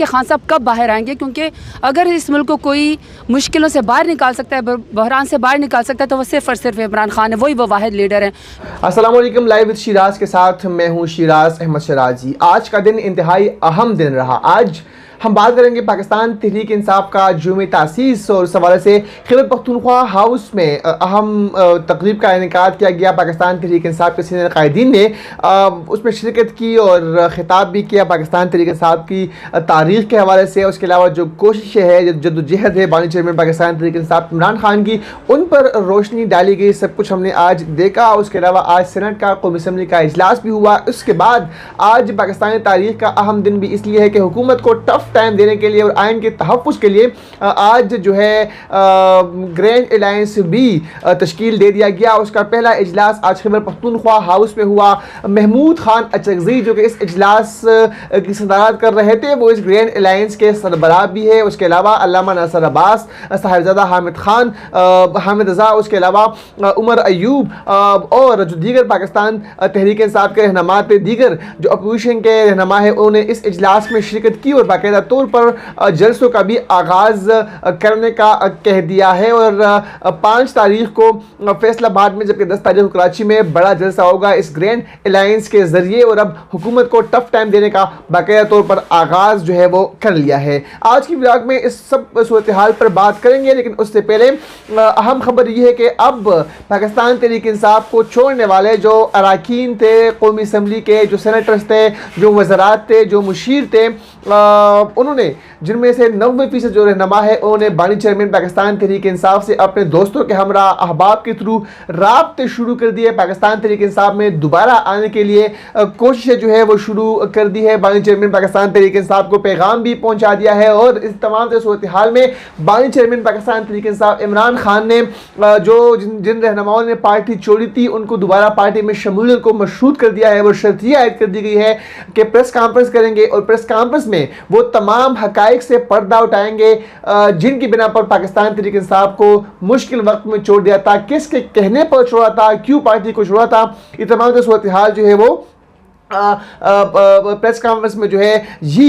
कि खान साहब कब बाहर आएंगे, क्योंकि अगर इस मुल्क को कोई मुश्किलों से बाहर निकाल सकता है, बहरान से बाहर निकाल सकता है, तो वो सिर्फ और सिर्फ इमरान खान है। वही वो वाहिद लीडर हैं। अस्सलाम वालेकुम, लाइव विद शिराज के साथ मैं हूँ शिराज अहमद शराजी। आज का दिन इंतहाई अहम दिन रहा। आज हम बात करेंगे पाकिस्तान तहरीक इंसाफ का जुमे तासीस और इस हवाले से खैबर पख्तूनख्वा हाउस में अहम तकरीब का इनेकाद किया गया। पाकिस्तान तहरीक इंसाफ के सीनियर कायदीन ने उसमें शिरकत की और ख़िताब भी किया पाकिस्तान तहरीक इंसाफ की तारीख़ के हवाले से। उसके अलावा जो कोशिशें है, जद्दोजहद है बानी चेयरमैन पाकिस्तान तहरीक इंसाफ इमरान खान की, उन पर रोशनी डाली गई। सब कुछ हमने आज देखा। उसके अलावा आज सेनेट का कौमी असम्बली का इजलास भी हुआ। उसके बाद आज पाकिस्तानी तारीख़ का अहम दिन भी इसलिए है कि हुकूमत को टफ टाइम देने के लिए और आइन के तहफ़्फ़ुज़ के लिए आज जो है ग्रैंड अलायंस भी तश्कील दे दिया गया। उसका पहला इजलास आज खैबर पख्तूनख्वा हाउस में हुआ। महमूद खान अचरज़ई जो कि इस इजलास की सदारत कर रहे थे, वो इस ग्रैंड अलायंस के सरबराह भी है। उसके अलावा अल्लामा नासिर अब्बास, साहिबजादा हामिद खान, हामिद रज़ा, उसके अलावा उमर अयूब और जो दीगर पाकिस्तान तहरीक इंसाफ के रहनुमा थे, दीगर जो अपोजिशन के रहनुमा है, उन्होंने इस इजलास में शिरकत की और बाकायदा तौर पर जलसों का भी आगाज़ करने का कह दिया है। और 5 तारीख को फैसलाबाद में, जबकि 10 तारीख को कराची में बड़ा जलसा होगा इस ग्रैंड अलायंस के ज़रिए। और अब हुकूमत को टफ टाइम देने का बाकायदा तौर पर आगाज़ जो है वो कर लिया है। आज की व्लॉग में इस सब सूरत हाल पर बात करेंगे, लेकिन उससे पहले अहम खबर यह है कि अब पाकिस्तान तहरीक इंसाफ को छोड़ने वाले जो अरकान थे कौमी असम्बली के, जो सेनेटर्स थे, जो वज़रात थे, जो मुशीर थे, उन्होंने जिनमें से 90% जो रहनुमा है, उन्होंने बानी चेयरमैन पाकिस्तान तहरीक इंसाफ से अपने दोस्तों के हमरा अहबाब के थ्रू राब्ते शुरू कर दिए। पाकिस्तान तहरीक इंसाफ में दोबारा आने के लिए कोशिशें जो है वो शुरू कर दी है। बानी चेयरमैन पाकिस्तान तहरीक इंसाफ को पैगाम भी पहुंचा दिया है। और इस तमाम सूरत हाल में बानी चेयरमैन पाकिस्तान तहरीक इंसाफ इमरान खान ने जो जिन रहनुमाओं ने पार्टी छोड़ी थी, उनको दोबारा पार्टी में शमूलियत को मशरूत कर दिया है। वो शर्त यह आयद कर दी गई है कि प्रेस कॉन्फ्रेंस करेंगे और प्रेस कॉन्फ्रेंस में वो तमाम हकाइक से पर्दा उठाएंगे जिनकी बिना पर पाकिस्तान तहरीक इंसाफ को मुश्किल वक्त में छोड़ दिया था, किसके कहने पर छोड़ा था, क्यों पार्टी को छोड़ा था। ये तमाम सूरत हाल जो है वो प्रेस कॉन्फ्रेंस में जो है ये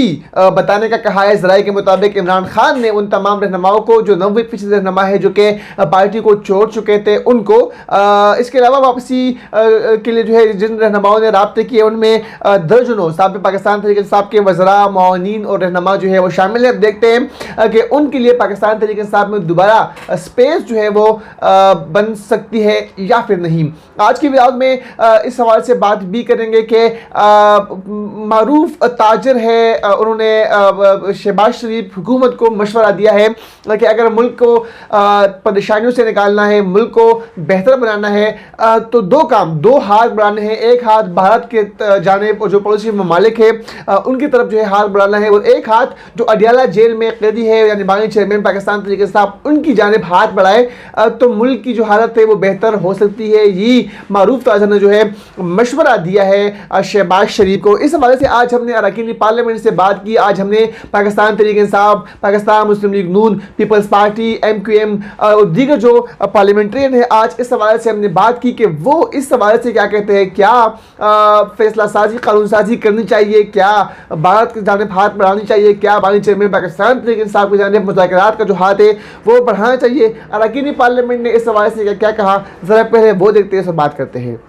बताने का कहा है। ज़राए के मुताबिक इमरान खान ने उन तमाम रहनुमाओं को, जो 90% रहनुमा है जो कि पार्टी को छोड़ चुके थे, उनको इसके अलावा वापसी के लिए जो है जिन रहनुमाओं ने राब्ते किए, उनमें दर्जनों साबिक़ पाकिस्तान तहरीक इंसाफ के वज़रा, मुआविनीन और रहनुमा जो है वो शामिल है। अब देखते हैं कि उनके लिए पाकिस्तान तहरीक इंसाफ में दोबारा स्पेस जो है वो बन सकती है या फिर नहीं। आज की व्लॉग में इस हवाले से बात भी करेंगे कि मारूफ ताजर है, उन्होंने शहबाज शरीफ हुकूमत को मशवरा दिया है कि अगर मुल्क को परेशानियों से निकालना है, मुल्क को बेहतर बनाना है, तो दो हाथ बढ़ाने हैं। एक हाथ भारत के जानिब और जो पड़ोसी ममालिक है उनकी तरफ जो है हाथ बढ़ाना है, और एक हाथ जो अडियाला जेल में कैदी है यानी बानी चेयरमैन पाकिस्तान तहरीक इंसाफ, उनकी जानिब हाथ बढ़ाए तो मुल्क की जो हालत है वो बेहतर हो सकती है। ये मारूफ ताजर ने जो है मशवरा दिया है शहबाज शरीफ को। इस हवाले से आज हमने अरकान पार्लियामेंट से बात की। आज हमने पाकिस्तान तहरीक इंसाफ, पाकिस्तान मुस्लिम लीग नून, पीपल्स पार्टी, MQM और दीगर जो पार्लियामेंट्रियन है, आज इस हवाले से हमने बात की कि वो इस हवाले से क्या कहते हैं। क्या फैसला साजी, कानून साजी करनी चाहिए, क्या भारत की जानिब हाथ बढ़ानी चाहिए, क्या बानी चेयरमैन पाकिस्तान तहरीक इंसाफ की जानिब मुज़ाकरात का जो हाथ है वो बढ़ाना चाहिए। अरकान पार्लियामेंट ने इस हवाले से क्या कहा, ज़रा पहले वो देखते हैं, सब बात करते हैं।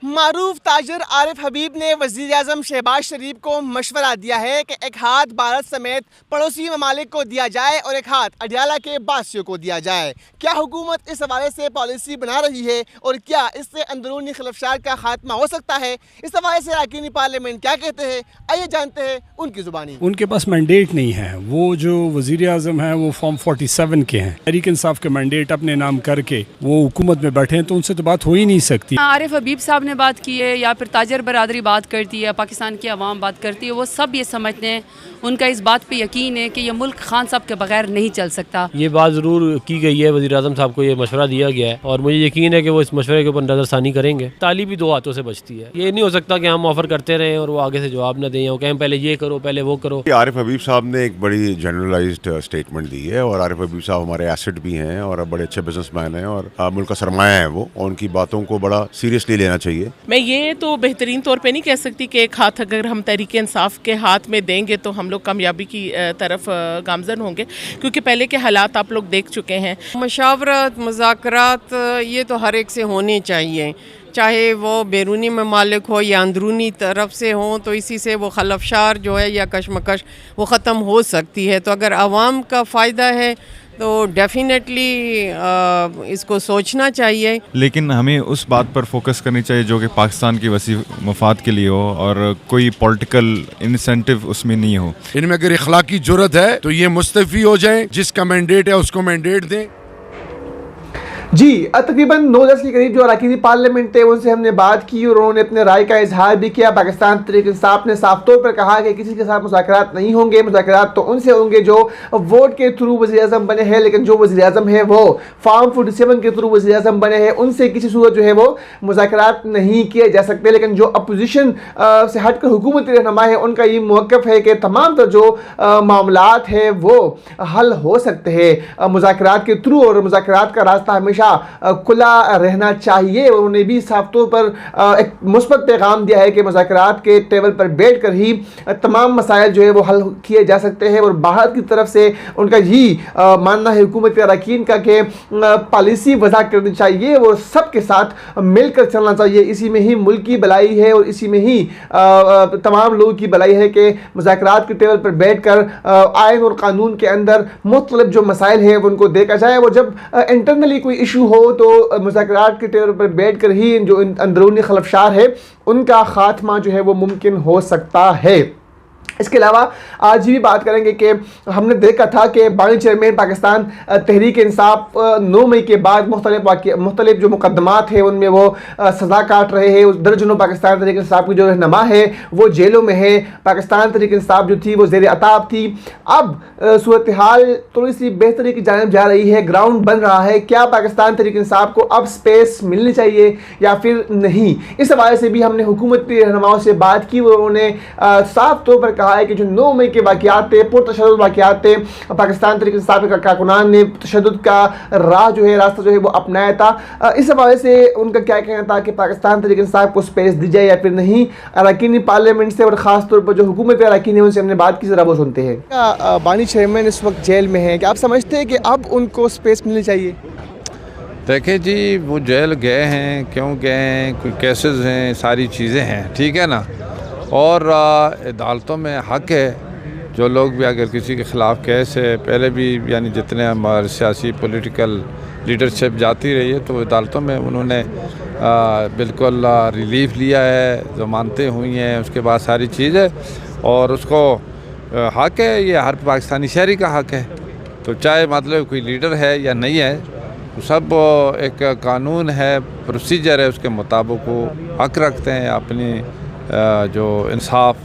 मारूफ ताजर आरिफ हबीब ने वज़ीर आज़म शहबाज शरीफ को मशवरा दिया है कि एक हाथ भारत समेत पड़ोसी ममालिक को दिया जाए और एक हाथ अडियाला के बासियों को दिया जाए। क्या हुकूमत इस हवाले से पॉलिसी बना रही है और क्या इससे अंदरूनी खिलाफशात का खात्मा हो सकता है? इस हवाले से अरकान पार्लियामेंट क्या कहते हैं, आइए जानते हैं उनकी ज़ुबानी। उनके पास मैंडेट नहीं है। वो जो वज़ीर आज़म है वो फॉर्म 47 के हैं। तहरीक इंसाफ के मैंडेट अपने नाम करके वो हुकूमत में बैठे हैं, तो उनसे तो बात हो ही नहीं सकती। आरिफ हबीब साहब ने बात की है या फिर ताजर बरादरी बात करती है, पाकिस्तान की आवाम बात करती है, वो सब ये समझते हैं, उनका इस बात पे यकीन है कि ये मुल्क खान साहब के बगैर नहीं चल सकता। ये बात ज़रूर की गई है, वज़ीर आज़म साहब को ये मशवरा दिया गया है और मुझे यकीन है कि वो इस मशवरे के ऊपर नज़रसानी करेंगे। ताली भी 2 हाथों से बचती है। ये नहीं हो सकता कि हम ऑफर करते रहें और वो आगे से जवाब न दें, वो कहें पहले ये करो, पहले वो करो। आरिफ हबीब साहब ने एक बड़ी जनरलाइज्ड स्टेटमेंट दी है और आरिफ हबीब साहब हमारे एसेट भी हैं और बड़े अच्छे बिजनेसमैन हैं और मुल्क का सरमाया है वो, और उनकी बातों को बड़ा सीरियसली लेना चाहिए। चाहिए। मैं ये तो बेहतरीन तौर पे नहीं कह सकती कि एक हाथ अगर हम तहरीक इंसाफ के हाथ में देंगे तो हम लोग कामयाबी की तरफ गामजन होंगे, क्योंकि पहले के हालात आप लोग देख चुके हैं। मशावरत मुज़ाकरात ये तो हर एक से होने चाहिए, चाहे वो बैरूनी ममालिक हो या अंदरूनी तरफ से हो, तो इसी से वो खलफशार जो है या कशमकश वो ख़त्म हो सकती है। तो अगर आवाम का फ़ायदा है तो डेफिनेटली इसको सोचना चाहिए। लेकिन हमें उस बात पर फोकस करनी चाहिए जो कि पाकिस्तान की वसी मफाद के लिए हो और कोई पॉलिटिकल इंसेंटिव उसमें नहीं हो। इनमें अगर इखलाकी जुर्रत है तो ये मुस्तफ़ी हो जाएं, जिसका मैंडेट है उसको मैंडेट दें। जी, तकरीबन 9-10 के करीब जो अरकान पार्लियामेंट थे उनसे हमने बात की और उन्होंने अपने राय का इजहार भी किया। पाकिस्तान तहरीक इंसाफ ने साफ तौर पर कहा कि किसी के साथ मुज़ाकरात नहीं होंगे, मुज़ाकरात तो उनसे होंगे जो वोट के थ्रू वज़ीर-ए-आज़म बने हैं, लेकिन जो वज़ीर-ए-आज़म है वो फॉर्म 47 के थ्रू वज़ीर-ए-आज़म बने हैं, उनसे किसी सूरत जो है वो मुज़ाकरात नहीं किए जा सकते। लेकिन जो अपोजिशन से हटकर हुकूमती रहनुमा है उनका ये मौक़िफ़ है कि तमाम तर जो मामलात है वो हल हो सकते हैं मुज़ाकरात के थ्रू, और मुज़ाकरात का रास्ता हमेशा खुला रहना चाहिए। उन्होंने भी साफ तौर पर एक मुस्बत पैगाम दिया है कि मुज़ाकरात के टेबल पर बैठ कर ही तमाम मसाइल जो है वो हल किए जा सकते हैं। और बाहर की तरफ से उनका ही मानना है हुकूमत अरकान का कि पॉलिसी वज़ा करनी चाहिए और सबके साथ मिलकर चलना चाहिए। इसी में ही मुल्क की भलाई है और इसी में ही तमाम लोगों की भलाई है कि मुज़ाकरात के टेबल पर बैठ कर आइन और कानून के अंदर मुख्तलिफ जो मसाइल हैं उनको देखा जाए। वो जब इंटरनली कोई इशू हो तो मुज़ाकरात के टेबल पर बैठ कर ही जो अंदरूनी खलफशार है उनका खात्मा जो है वो मुमकिन हो सकता है। इसके अलावा आज भी बात करेंगे कि हमने देखा था कि बानी चेयरमैन पाकिस्तान तहरीक इंसाफ 9 मई के बाद मुख्तलिफ जो मुकदमात हैं उनमें वो सज़ा काट रहे हैं। उस दर्जनों पाकिस्तान तहरीक इंसाफ की जो रहनुमा है वो जेलों में है। पाकिस्तान तहरीक इंसाफ जो थी वो ज़ेर अताब थी। अब सूरत हाल थोड़ी सी बेहतरी की जानिब जा रही है, ग्राउंड बन रहा है। क्या पाकिस्तान तहरीक इंसाफ को अब स्पेस मिलनी चाहिए या फिर नहीं? इस हवाले से भी हमने हुकूमती रहनुमाओं से बात की। उन्होंने साफ तौर पर कहा है कि जो 9 मई के वाक़यात थे, पुरतशद्दुद वाक़यात थे, पाकिस्तान तहरीक इंसाफ के कारकुनान ने तशद्दुद का रास्ता जो है वो अपनाया था। इस हवाले से उनका क्या कहना था कि पाकिस्तान तहरीक इंसाफ को स्पेस दी जाए या फिर नहीं? अरकान पार्लियामेंट से और ख़ास तौर पर जो हुकूमत अरकान है उनसे हमने बात की, ज़रा वो सुनते हैं। बानी चेयरमैन इस वक्त जेल में हैं, क्या आप समझते हैं कि अब उनको स्पेस मिलनी चाहिए? देखें जी, वो जेल गए हैं, क्यों गए हैं, कोई केसेस हैं, सारी चीज़ें हैं, ठीक है ना। और अदालतों में हक़ है, जो लोग भी अगर किसी के ख़िलाफ़ केस है, पहले भी यानी जितने हमारे सियासी पॉलिटिकल लीडरशिप जाती रही है तो अदालतों में उन्होंने बिल्कुल रिलीफ लिया है, ज़मानतें हुई हैं, उसके बाद सारी चीज़ है और उसको हक़ है, ये हर पाकिस्तानी शहरी का हक़ है। तो चाहे मतलब कोई लीडर है या नहीं है, तो सब एक कानून है, प्रोसीजर है, उसके मुताबिक वो हक़ रखते हैं। अपनी जो इंसाफ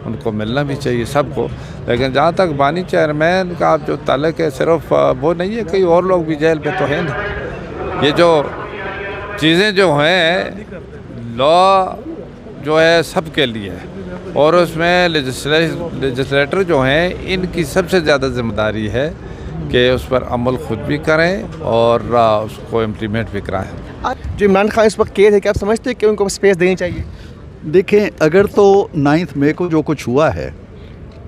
उनको मिलना भी चाहिए सबको। लेकिन जहाँ तक बानी चेयरमैन का जो ताल्लुक़ है, सिर्फ वो नहीं है, कई और लोग भी जेल पे तो हैं ना। ये जो चीज़ें जो हैं, लॉ जो है सबके लिए है और उसमें लेजिस्लेटर जो हैं इनकी सबसे ज़्यादा ज़िम्मेदारी है कि उस पर अमल ख़ुद भी करें और उसको इम्प्लीमेंट भी कराएँ। जो इमरान खान इस वक्त कैद है, क्या आप समझते हैं कि उनको स्पेस देनी चाहिए? देखें, अगर तो 9 मई को जो कुछ हुआ है,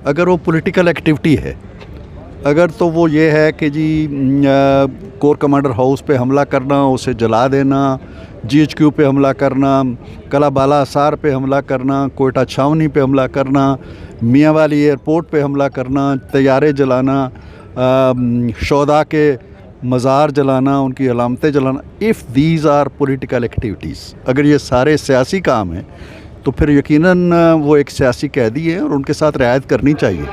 अगर वो पॉलिटिकल एक्टिविटी है, अगर तो वो ये है कि जी कोर कमांडर हाउस पे हमला करना, उसे जला देना, GHQ पे हमला करना, कलाबाला आसार पे हमला करना, कोयटा छावनी पे हमला करना, मियांवाली एयरपोर्ट पे हमला करना, तैयारे जलाना, शोदा के मज़ार जलाना, उनकी अलामतें जलाना, if these are political activities, अगर ये सारे सियासी काम हैं तो फिर यकीनन वो एक सियासी कैदी है और उनके साथ रियायत करनी चाहिए।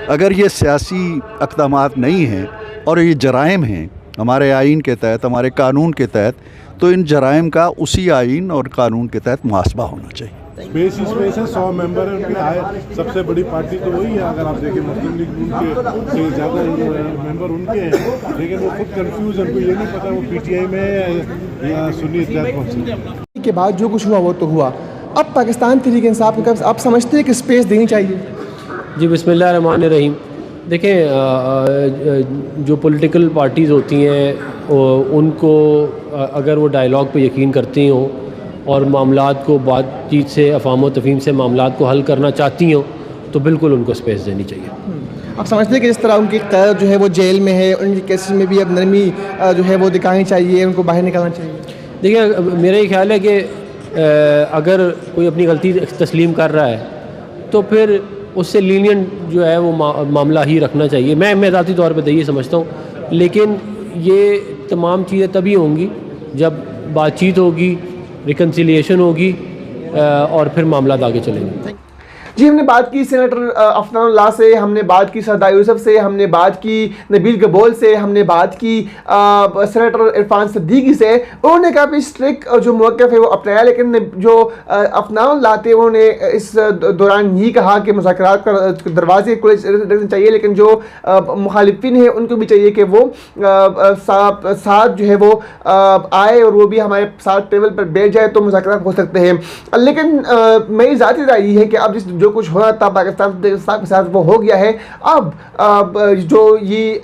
अगर ये सियासी इक़दामात नहीं हैं और ये जराइम हैं हमारे आइन के तहत, हमारे कानून के तहत, तो इन जराइम का उसी आइन और कानून के तहत मुहासबा होना चाहिए। स्पेस ही स्पेस है, 100 मेंबर है उनके, आए सबसे बड़ी पार्टी तो वही है। अगर आप देखें मुस्लिम लीग उनके ज़्यादा मेंबर उनके हैं, लेकिन वो खुद कंफ्यूज है, उनको ये नहीं पता वो PTI में है या सुन्नी इत्तेहाद कौन के बाद जो कुछ हुआ वो तो हुआ। अब पाकिस्तान तहरीक इंसाफ को आप समझते हैं कि स्पेस देनी चाहिए? जी, बिस्मिल्लाहिर्रहमानिर्रहीम। देखें, जो पॉलिटिकल पार्टीज़ होती हैं उनको अगर वो डायलॉग पे यकीन करती हों और मामलात को बातचीत से, अफाम व तफहीम से मामलात को हल करना चाहती हों तो बिल्कुल उनको स्पेस देनी चाहिए। आप समझते हैं कि जिस तरह उनकी कैद जो है वो जेल में है, उनके केसेस में भी अब नरमी जो है वो दिखानी चाहिए, उनको बाहर निकालना चाहिए? देखिए, मेरा ये ख्याल है कि अगर कोई अपनी गलती तस्लीम कर रहा है तो फिर उससे लीनियंट जो है वो मामला ही रखना चाहिए। मैं ज़ाती तौर पे तो ये समझता हूँ, लेकिन ये तमाम चीज़ें तभी होंगी जब बातचीत होगी, रिकन्सिलिएशन होगी और फिर मामला आगे चलेंगे। जी, हमने बात की सेनेटर अफनानुल्लाह से, हमने बात की सरदार यूसुफ से, हमने बात की नबील गबोल से, हमने बात की सेनेटर इरफान सिद्दीकी से। उन्होंने काफ़ी स्ट्रिक्ट जो मौक़िफ़ है वो अपनाया, लेकिन जो अफनानुल्लाह थे उन्होंने इस दौरान ये कहा कि मुज़ाकरात का दरवाजे खुले रखने चाहिए, लेकिन जो मुखालिफिन हैं उनको भी चाहिए कि वो साथ जो है वो आए और वो भी हमारे साथ टेबल पर बैठ जाए तो मुज़ाकरात हो सकते हैं। लेकिन मेरी ज़ाती राय ये है कि अब जो कुछ होना था पाकिस्तान के साथ वो हो गया है। अब जो ये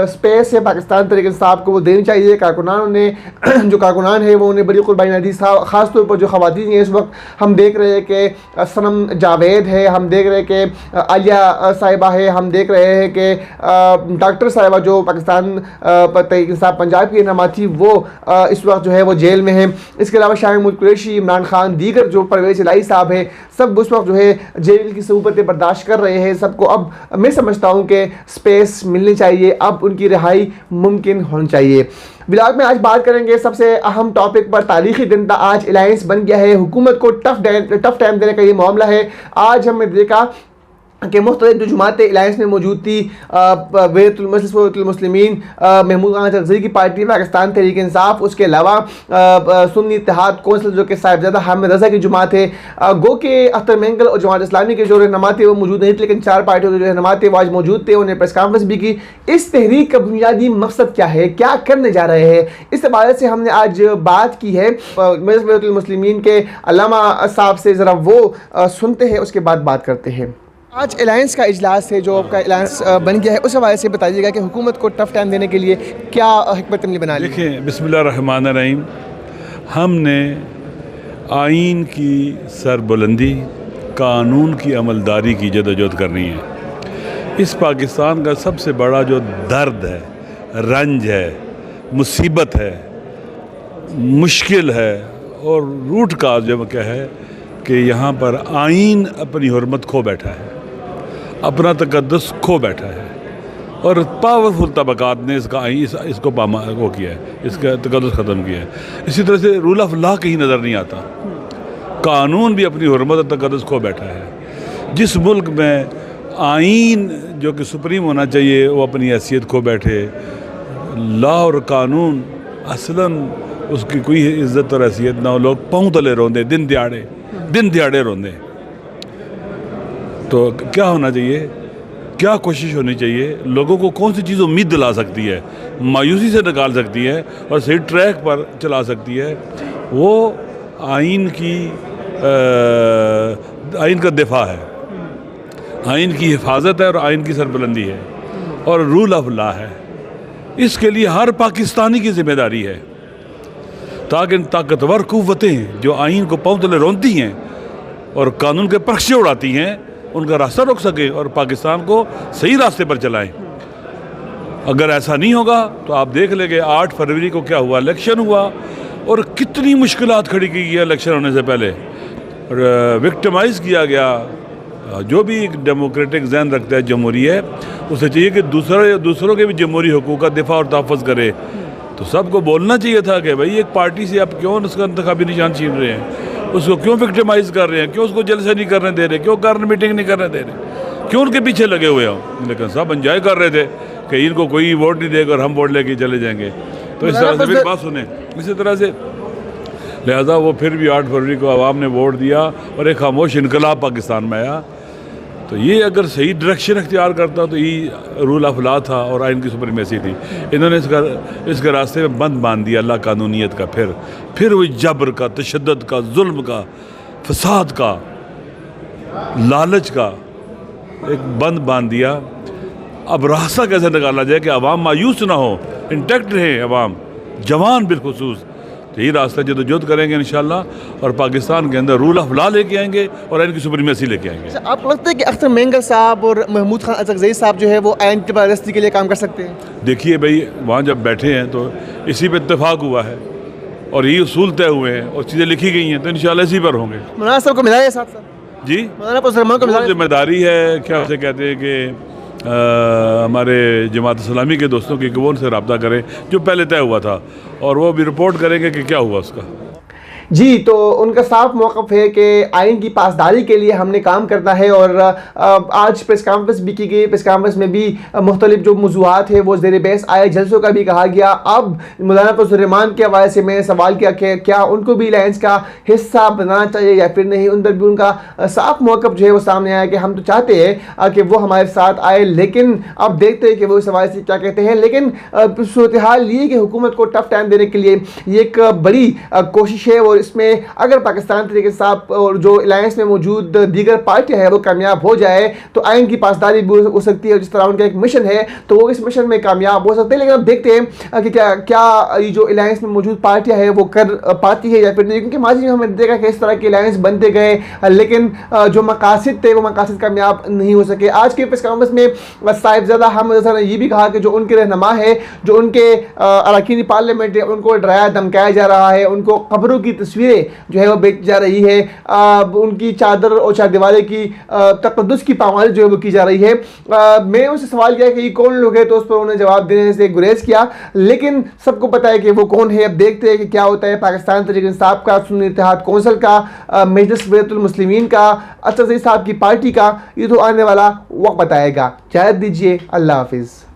स्पेस है पाकिस्तान तहरीक इंसाफ को वो देनी चाहिए। कारकुनानों ने जो कारकुनान है वो उन्हें बड़ी कुर्बानी दी, ख़ास तौर पर जो ख़वातीन हैं इस वक्त हम देख रहे हैं कि सनम जावेद है, हम देख रहे हैं कि आलिया साहिबा है, हम देख रहे हैं कि डॉक्टर साहिबा जो पाकिस्तान तहरीक इंसाफ पंजाब की रहनुमा थी वो इस वक्त जो है वो जेल में है। इसके अलावा शाह महमूद कुरैशी, इमरान खान, दीगर जो परवेज़ इलाही साहब है, सब उस वक्त जो है जेल की सहूलतें बर्दाश्त कर रहे हैं। सबको अब मैं समझता हूँ कि स्पेस मिलनी चाहिए, अब उनकी रिहाई मुमकिन होनी चाहिए। व्लॉग में आज बात करेंगे सबसे अहम टॉपिक पर। तारीखी दिन था आज, अलायंस बन गया है, हुकूमत को टफ टाइम देने का ये मामला है। आज हमने देखा कि मुख्तलिफ जो जमातें अलायंस में मौजूद थी, वहीदुल मुस्लिमीन, महमूद खान चौधरी की पार्टी, पाकिस्तान तहरीक इंसाफ, उसके अलावा सुन्नी इत्तेहाद कौंसिल जो कि साहिबजादा हामिद रज़ा की जमात है, गो के अख्तर मेंगल और जमात इस्लामी के जो रहनुमा थे वो मौजूद नहीं थे, लेकिन 4 पार्टियों के जो रहनुमा थे वो आज मौजूद थे। उन्हें प्रेस कॉन्फ्रेंस भी की। इस तहरीक का बुनियादी मकसद क्या है, क्या करने जा रहे हैं, इस हवाले से हमने आज बात की है वहीदुल मुस्लिमीन के अल्लामा साहब से। ज़रा वो सुनते हैं, उसके बाद बात करते हैं। आज अलायंस का इजलास है जो आपका अलायंस बन गया है, उस हवाले से बताइएगा कि हुकूमत को टफ टाइम देने के लिए क्या हिकमत अमली बना ली? देखिए, बिस्मिल्लाहिर्रहमानिर्रहीम, हमने आइन की सरबुलंदी, कानून की अमलदारी की जदोजहद करनी है। इस पाकिस्तान का सबसे बड़ा जो दर्द है, रंज है, मुसीबत है, मुश्किल है और रूट काज जो क्या है कि यहाँ पर आइन अपनी हुर्मत खो बैठा है, अपना तकद्दुस खो बैठा है और पावरफुल तबकात ने इसको वो किया है, इसका तकद्दुस ख़त्म किया है। इसी तरह से रूल ऑफ लॉ कहीं नज़र नहीं आता, कानून भी अपनी हुर्मत और तकद्दुस खो बैठा है। जिस मुल्क में आइन जो कि सुप्रीम होना चाहिए वो अपनी हैसियत खो बैठे, लॉ और कानून असलन उसकी कोई इज़्ज़त और हैसियत ना हो, लोग पाँव तले रोंदे दिन दिहाड़े रोंदे। तो क्या होना चाहिए, क्या कोशिश होनी चाहिए, लोगों को कौन सी चीज़ उम्मीद दिला सकती है, मायूसी से निकाल सकती है और सही ट्रैक पर चला सकती है, वो आइन का दिफा है, आइन की हिफाजत है और आइन की सरबुलंदी है और रूल ऑफ लॉ है। इसके लिए हर पाकिस्तानी की जिम्मेदारी है ताकि ताकतवर कुव्वतें जो आइन को पाँव तले रोनती हैं और कानून के पर्चे उड़ाती हैं उनका रास्ता रोक सकें और पाकिस्तान को सही रास्ते पर चलाएं। अगर ऐसा नहीं होगा तो आप देख लेंगे 8 फरवरी को क्या हुआ, इलेक्शन हुआ और कितनी मुश्किलात खड़ी की गई इलेक्शन होने से पहले, विक्टिमाइज़ किया गया। जो भी एक डेमोक्रेटिक ज़हन रखता है जमहूरी है, उसे चाहिए कि दूसरों के भी जमहूरी हकूक़ का दिफा और तहफ़्फ़ुज़ करे। तो सबको बोलना चाहिए था कि भाई एक पार्टी से आप क्यों उसका इंतखाबी निशान छीन रहे हैं, उसको क्यों विक्टिमाइज़ कर रहे हैं, क्यों उसको जलसे नहीं करने दे रहे, क्यों कारण मीटिंग नहीं करने दे रहे, क्यों उनके पीछे लगे हुए हों। लेकिन सब एंजॉय कर रहे थे कि इनको कोई वोट नहीं देगा और हम वोट लेके चले जाएंगे। तो इस तरह से फिर बात सुने, इसी तरह से लिहाजा वो फिर भी 8 फरवरी को आवाम ने वोट दिया और एक खामोश इनकलाब पाकिस्तान में आया। तो ये अगर सही डायरेक्शन अख्तियार करता तो ये रूल ऑफ लॉ था और आइन की सुप्रीमेसी थी। इन्होंने इसके रास्ते में बंद बांध दिया अल्लाह कानूनियत का, फिर वही जबर का, तशद्दुद का, जुल्म का, फसाद का, लालच का एक बंद बांध दिया। अब रास्ता कैसे निकाला जाए कि अवाम मायूस ना हो, इंटैक्ट रहे अवाम, जवान बिलखुसूस। तो यही रास्ता जदोजहद करेंगे इंशाल्लाह और पाकिस्तान के अंदर रूल ऑफ लॉ लेके आएंगे और आइन की सुप्रीमेसी लेके आएंगे। आपको लगता है कि अख्तर मेंगल साहब और महमूद खान अजरकज़ई साहब जो है वो आइन की बरदस्ती के लिए काम कर सकते हैं? देखिए भाई, वहाँ जब बैठे हैं तो इसी पे इत्तेफाक हुआ है और यही उसूल तय हुए हैं और चीज़ें लिखी गई हैं, तो इंशाल्लाह इसी पर होंगे। मौलाना साहब को मिला है साथ साथ जी, मौलाना पुरसलमान को मिला है? जिम्मेदारी है, क्या उसे कहते हैं कि हमारे जमात इस्लामी के दोस्तों की कि वो उनसे रब्ता करें जो पहले तय हुआ था और वो भी रिपोर्ट करेंगे कि क्या हुआ उसका। जी, तो उनका साफ मौक़िफ़ है कि आइन की पासदारी के लिए हमने काम करना है और आज प्रेस कॉन्फ्रेंस भी की गई। प्रेस कॉन्फ्रेंस में भी मुख्तलिफ जो मौज़ूआत है वो ज़ेर बहस आए, जलसों का भी कहा गया। अब मौलाना फजल-उर-रहमान के हवाले से मैंने सवाल किया कि क्या उनको भी अलायंस का हिस्सा बनाना चाहिए या फिर नहीं। उन पर भी उनका साफ मौक़िफ़ जो है वो सामने आया कि हम तो चाहते हैं कि वो हमारे साथ आए, लेकिन अब देखते हैं कि वो इस हवाले से क्या कहते हैं। लेकिन सूरत हाल ये कि हुकूमत को टफ टाइम देने के लिए ये एक बड़ी कोशिश है और इसमें अगर पाकिस्तान तहरीक इंसाफ और जो अलायंस में मौजूद दीगर पार्टियां हैं वो कामयाब हो जाए तो आइन की पासदारी भी हो सकती है। जिस तरह उनका एक मिशन है तो वो इस मिशन में कामयाब हो सकते हैं। लेकिन अब देखते हैं कि क्या ये जो अलायंस में मौजूद पार्टियां हैं वो कर पाती है या फिर नहीं, क्योंकि माजी में हमने देखा कि इस तरह के अलायंस बनते गए लेकिन जो मकासद थे वो मकासद कामयाब नहीं हो सके। आज के प्रेस कॉन्फ्रेंस में साहिबजादा अहमद हसन ने ये भी कहा कि जो उनके रहनुमा है, जो उनके अरकान पार्लियामेंट है, उनको डराया धमकाया जा रहा है, उनको खबरों की तस्वीरें जो है वो बेची जा रही है, उनकी चादर और चारदीवारी की तक़द्दुस की पामाली जो है वो की जा रही है। मैंने उनसे सवाल किया कि ये कौन लोग हैं, तो उस पर उन्होंने जवाब देने से गुरेज किया, लेकिन सबको पता है कि वो कौन है। अब देखते हैं कि क्या होता है। पाकिस्तान तहरीक इंसाफ का, सुन्नी इत्तेहाद कौंसिल का, मजलिस वलीयतुल मुस्लिमीन का, अख्तर साहब की पार्टी का, ये तो आने वाला वक्त बताएगा। इजाज़त दीजिए, अल्लाह हाफिज़।